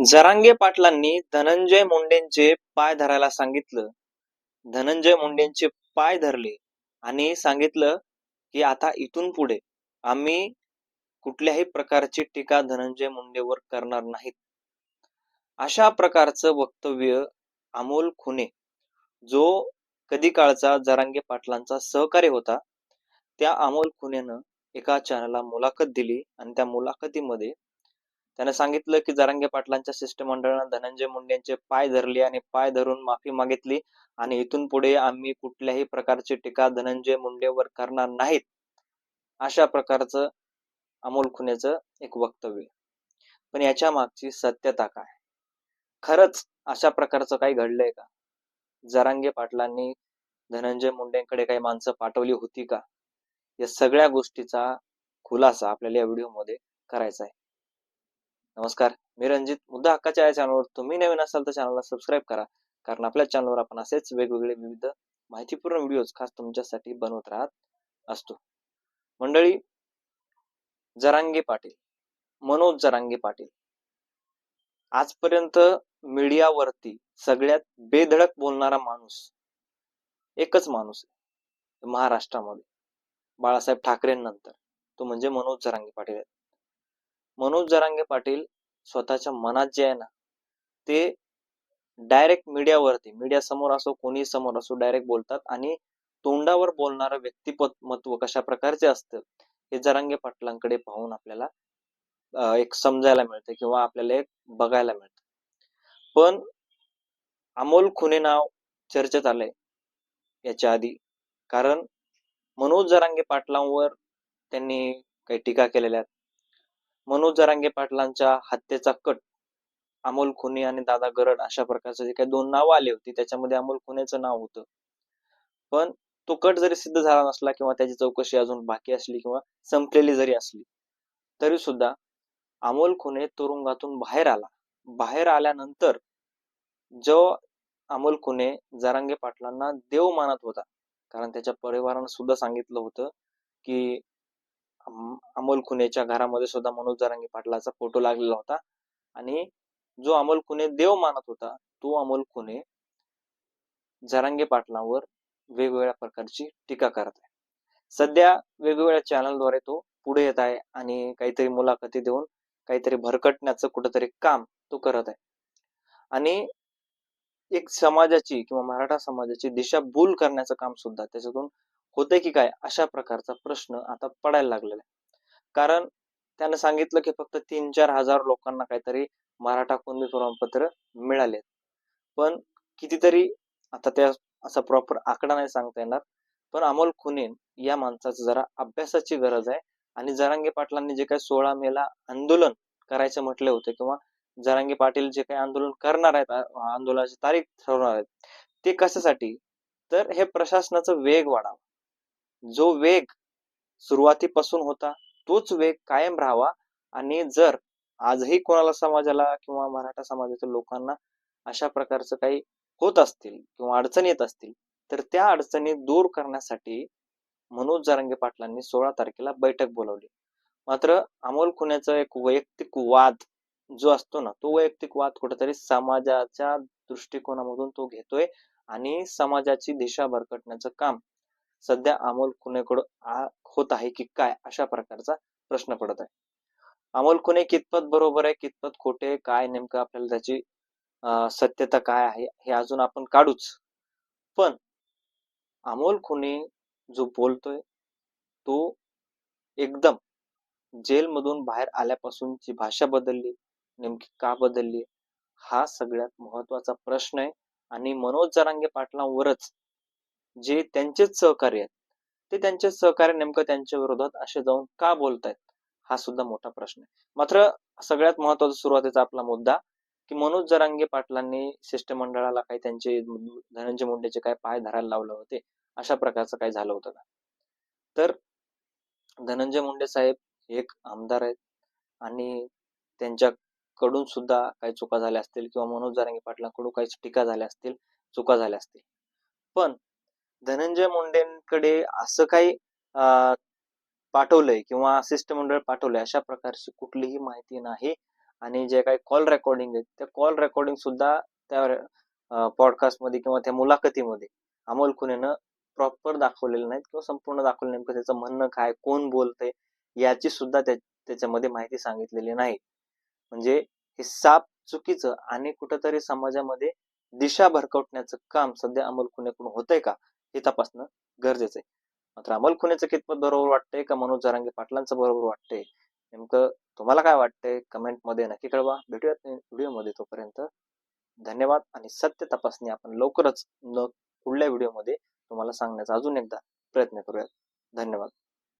जरांगे पाटलांनी धनंजय मुंडेंचे पाय धरायला सांगितलं. धनंजय मुंडेंचे पाय धरले आणि सांगितलं की आता इथून पुढे आम्ही कुठल्याही प्रकारची टीका धनंजय मुंडेवर करणार नाहीत. अशा प्रकारचं वक्तव्य अमोल खुने, जो कधी काळचा जरांगे पाटलांचा सहकारी होता, त्या अमोल खुनेनं एका चॅनलला मुलाखत दिली आणि त्या मुलाखतीमध्ये त्याने सांगितलं की जरांगे पाटलांच्या शिष्टमंडळानं धनंजय मुंडेंचे पाय धरले आणि पाय धरून माफी मागितली आणि इथून पुढे आम्ही कुठल्याही प्रकारची टीका धनंजय मुंडेवर करणार नाहीत. अशा प्रकारचं अमोल खुनेचं एक वक्तव्य. पण याच्या मागची सत्यता काय? खरंच अशा प्रकारचं काही घडलंय का? जरांगे पाटलांनी धनंजय मुंडेंकडे काही माणसं पाठवली होती का? या सगळ्या गोष्टीचा खुलासा आपल्याला या व्हिडिओमध्ये करायचा आहे. नमस्कार, मी रणजित. मुद्दा हक्काच्या या चॅनलवर तुम्ही नवीन असाल तर चॅनलला सबस्क्राईब करा, कारण आपल्या चॅनलवर आपण असेच वेगवेगळे विविध माहितीपूर्ण व्हिडिओज खास तुमच्यासाठी बनवत राहत असतो. मंडळी, जरांगे पाटील, मनोज जरांगे पाटील आजपर्यंत मीडियावरती सगळ्यात बेधडक बोलणारा माणूस एकच माणूस आहे महाराष्ट्रामध्ये, बाळासाहेब ठाकरेंनंतर, तो म्हणजे मनोज जरांगे पाटील आहेत. मनोज जरांगे पाटील स्वतःच्या मनात जे आहे ना, ते डायरेक्ट मीडियावरती, मीडिया समोर असो कोणी समोर असो, डायरेक्ट बोलतात आणि तोंडावर बोलणारं व्यक्तिमत्व कशा प्रकारचे असतं हे जरांगे पाटलांकडे पाहून आपल्याला एक समजायला मिळतं किंवा आपल्याला एक बघायला मिळतं. पण अमोल खुने नाव चर्चेत आलंय याच्या आधी, कारण मनोज जरांगे पाटलांवर त्यांनी काही टीका केलेल्या आहेत. मनोज जरांगे पाटलांच्या हत्येचा कट अमोल खुने आणि दादा गरड अशा प्रकारचे जे काही दोन नावं आली होती, त्याच्यामध्ये अमोल खुनेचं नाव होतं. पण तो कट जरी सिद्ध झाला नसला किंवा त्याची चौकशी अजून बाकी असली किंवा संपलेली जरी असली, तरी सुद्धा अमोल खुने तुरुंगातून बाहेर आल्यानंतर जो अमोल खुने जरांगे पाटलांना देव मानत होता, कारण त्याच्या परिवारानं सुद्धा सांगितलं होतं की अमोल खुनेच्या घरामध्ये सुद्धा मनोज जरांगे पाटलाचा फोटो लागलेला होता आणि जो अमोल खुने देव मानत होता, तो अमोल खुने जरांगे पाटलांवर वेगवेगळ्या प्रकारची टीका करत आहे. सध्या वेगवेगळ्या चॅनलद्वारे तो पुढे येत आहे आणि काहीतरी मुलाखती देऊन काहीतरी भरकटण्याचं कुठंतरी काम तो करत आहे आणि एक समाजाची किंवा मराठा समाजाची दिशाभूल करण्याचं काम सुद्धा त्याच्यातून होतंय की काय, अशा प्रकारचा प्रश्न आता पडायला लागलेला आहे. कारण त्यानं सांगितलं की फक्त 3-4 हजार लोकांना काहीतरी मराठा कुणबी प्रमाणपत्र मिळाले, पण कितीतरी, आता त्या असा प्रॉपर आकडा नाही सांगता येणार, पण अमोल खुने या माणसाचं जरा अभ्यासाची गरज आहे. आणि जरांगे पाटलांनी जे काही 16 मेला आंदोलन करायचं म्हटले होते किंवा जरांगे पाटील जे काही आंदोलन करणार आहेत, आंदोलनाची तारीख ठरवणार आहेत, ते कशासाठी, तर हे प्रशासनाचा वेग वाढावा. जो वेग सुरुवातीपासून होता तोच वेग कायम राहावा आणि जर आजही कोणाला समाजाला किंवा मराठा समाजातील लोकांना अशा प्रकारचं काही होत असतील किंवा अडचणी येत असतील, तर त्या अडचणी दूर करण्यासाठी मनोज जरांगे पाटलांनी 16 तारखेला बैठक बोलावली. मात्र अमोल खुन्याचा एक वैयक्तिक वाद जो असतो ना, तो वैयक्तिक वाद कुठेतरी समाजाच्या दृष्टिकोनामधून तो घेतोय आणि समाजाची दिशा भरकटण्याचं काम सध्या अमोल खुनेकडं होत आहे की काय, अशा प्रकारचा प्रश्न पडत आहे. अमोल खुने कितपत बरोबर आहे, कितपत खोटे, काय नेमकं आपल्याला त्याची सत्यता काय आहे हे अजून आपण काढूच. पण अमोल खुने जो बोलतोय तो एकदम जेलमधून बाहेर आल्यापासूनची भाषा बदलली, नेमकी का बदलली, हा सगळ्यात महत्वाचा प्रश्न आहे. आणि मनोज जरांगे पाटलांवरच जे त्यांचेच सहकारी आहेत, ते त्यांचेच सहकारी नेमकं त्यांच्या विरोधात असे जाऊन का बोलतायत, हा सुद्धा मोठा प्रश्न आहे. मात्र सगळ्यात महत्वाचा सुरुवातीचा आपला मुद्दा की मनोज जरांगे पाटलांनी शिष्टमंडळाला काही त्यांचे धनंजय मुंडेचे काय पाय धरायला लावले होते, अशा प्रकारचं काही झालं होतं का? तर धनंजय मुंडे साहेब एक आमदार आहेत आणि त्यांच्याकडून सुद्धा काही चुका झाल्या असतील किंवा मनोज जरांगे पाटलांकडून काही टीका झाल्या असतील, चुका झाल्या असतील, पण धनंजय मुंडेंकडे असं काही पाठवलंय किंवा शिष्टमंडळ पाठवलंय अशा प्रकारची कुठलीही माहिती नाही. आणि जे काही कॉल रेकॉर्डिंग आहेत त्या कॉल रेकॉर्डिंग सुद्धा त्या पॉडकास्टमध्ये किंवा त्या मुलाखतीमध्ये अमोल खुनेनं प्रॉपर दाखवलेलं नाहीत किंवा संपूर्ण दाखवलं नेमकं त्याचं म्हणणं काय, कोण बोलतंय याची सुद्धा त्याच्यामध्ये माहिती सांगितलेली नाही. म्हणजे हे साप चुकीचं आणि कुठंतरी समाजामध्ये दिशा भरकटण्याचं काम सध्या अमोल खुनेकडून होतंय का हे तपासणं गरजेचं आहे. मात्र अमोल खुनेचं कितपत बरोबर वाटतंय का मनोज जरांगे पाटलांचं बरोबर वाटतंय, नेमकं तुम्हाला काय वाटतंय कमेंटमध्ये नक्की कळवा. भेटूयात व्हिडिओमध्ये, तोपर्यंत धन्यवाद. आणि सत्य तपासणी आपण लवकरच पुढल्या व्हिडिओमध्ये तुम्हाला सांगण्याचा अजून एकदा प्रयत्न करूयात. धन्यवाद.